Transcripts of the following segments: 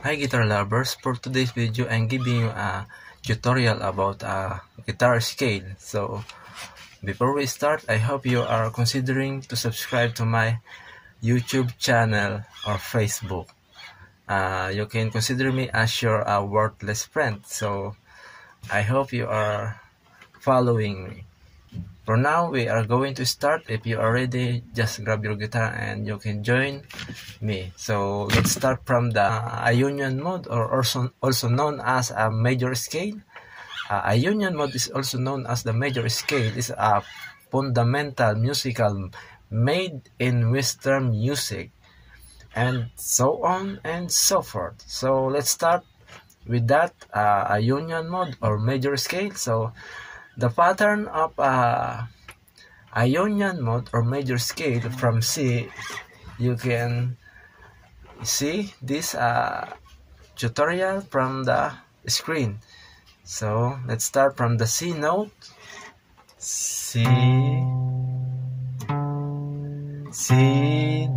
Hi guitar lovers, for today's video I'm giving you a tutorial about a guitar scale. So before we start, I hope you are considering to subscribe to my YouTube channel or Facebook. You can consider me as your worthless friend. So I hope you are following me. For now, we are going to start. If you are ready, just grab your guitar and you can join me. So let's start from the Ionian mode, or also known as a major scale. Ionian mode is also known as the major scale. Is a fundamental musical made in Western music, and so on and so forth. So let's start with that Ionian mode or major scale. So the pattern of Ionian mode or major scale from C, you can see this tutorial from the screen. So let's start from the C note. C,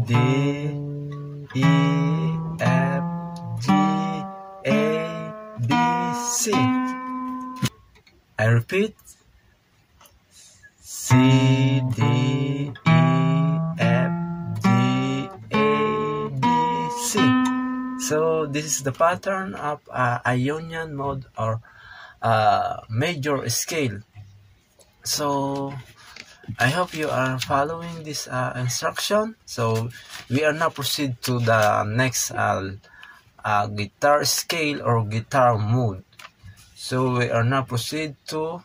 D, E, F, G, A, B, C. I repeat, C, D, E, F, G, A, B, C. So this is the pattern of Ionian mode or major scale. So I hope you are following this instruction. So we are now proceed to the next guitar scale or guitar mode. So we are now proceed to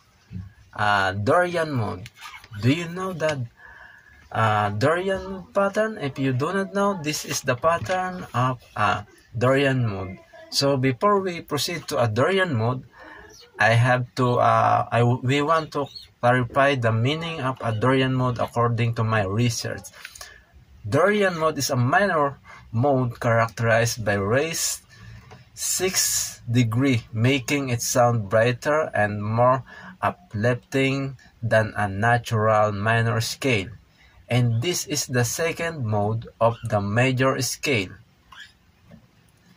Dorian mode. Do you know that Dorian pattern? If you do not know, this is the pattern of Dorian mode. So before we proceed to a Dorian mode, I have to we want to clarify the meaning of a Dorian mode according to my research. Dorian mode is a minor mode characterized by raised 6 degree, making it sound brighter and more uplifting than a natural minor scale. And this is the second mode of the major scale.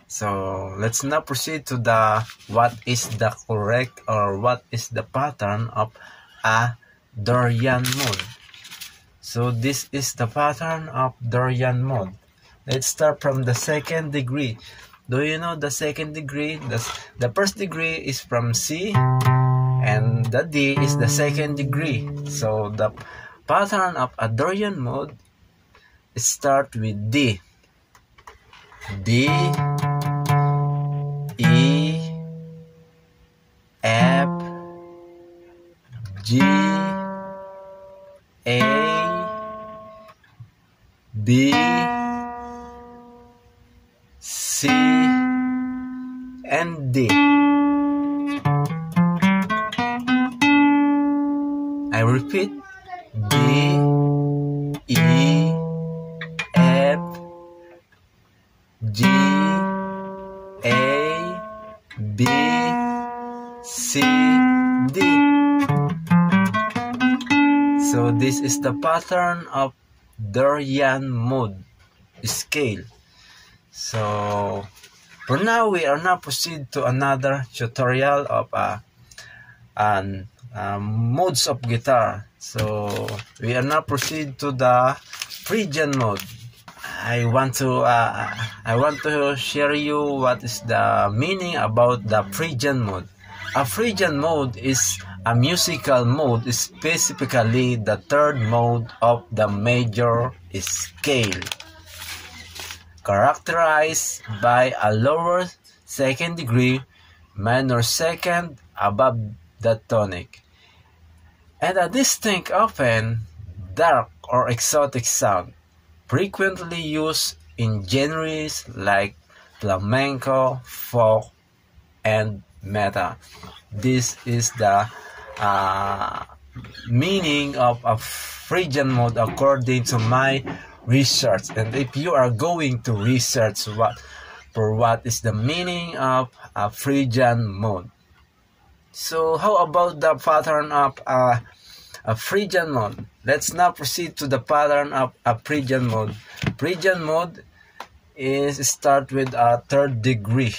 So let's now proceed to the what is the correct or what is the pattern of a Dorian mode. So this is the pattern of Dorian mode. Let's start from the second degree. Do you know the second degree? The first degree is from C, and the D is the second degree. So the pattern of a Dorian mode start with D. D, E, F, G, A, B, C, and D. I repeat, D, E, F, G, A, B, C, D. So this is the pattern of Dorian mode scale. So for now, we are now proceed to another tutorial of modes of guitar. So we are now proceed to the Phrygian mode. I want to share you what is the meaning about the Phrygian mode. A Phrygian mode is a musical mode, specifically the third mode of the major scale, characterized by a lower second degree, minor second above the tonic, and a distinct, often dark or exotic sound, frequently used in genres like flamenco, folk, and metal. This is the meaning of a Phrygian mode according to my research. And if you are going to research what is the meaning of a Phrygian mode, so how about the pattern of a Phrygian mode? Let's now proceed to the pattern of a Phrygian mode. Phrygian mode is start with a third degree.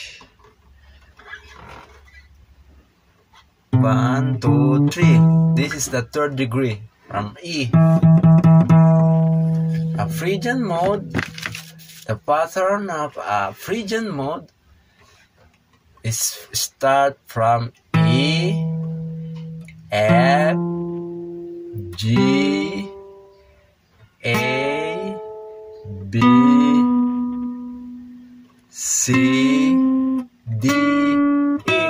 1, 2, 3. This is the third degree from E. A Phrygian mode. The pattern of a Phrygian mode is start from E, F, G, A, B, C, D, E.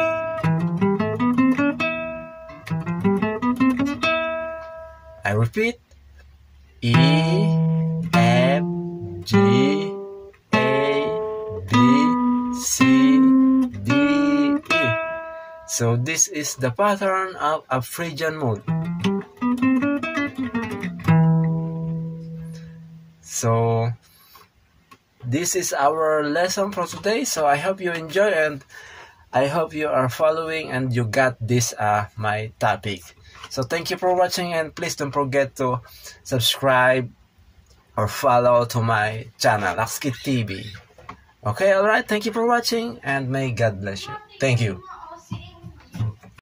I repeat, E, F, G, A, B, C, D, E. So this is the pattern of a Phrygian mode. So this is our lesson for today. So I hope you enjoy, and I hope you are following and you got this my topic. So thank you for watching, and please don't forget to subscribe or follow to my channel, Akskit TV. Okay, alright, thank you for watching, and may God bless you. Thank you.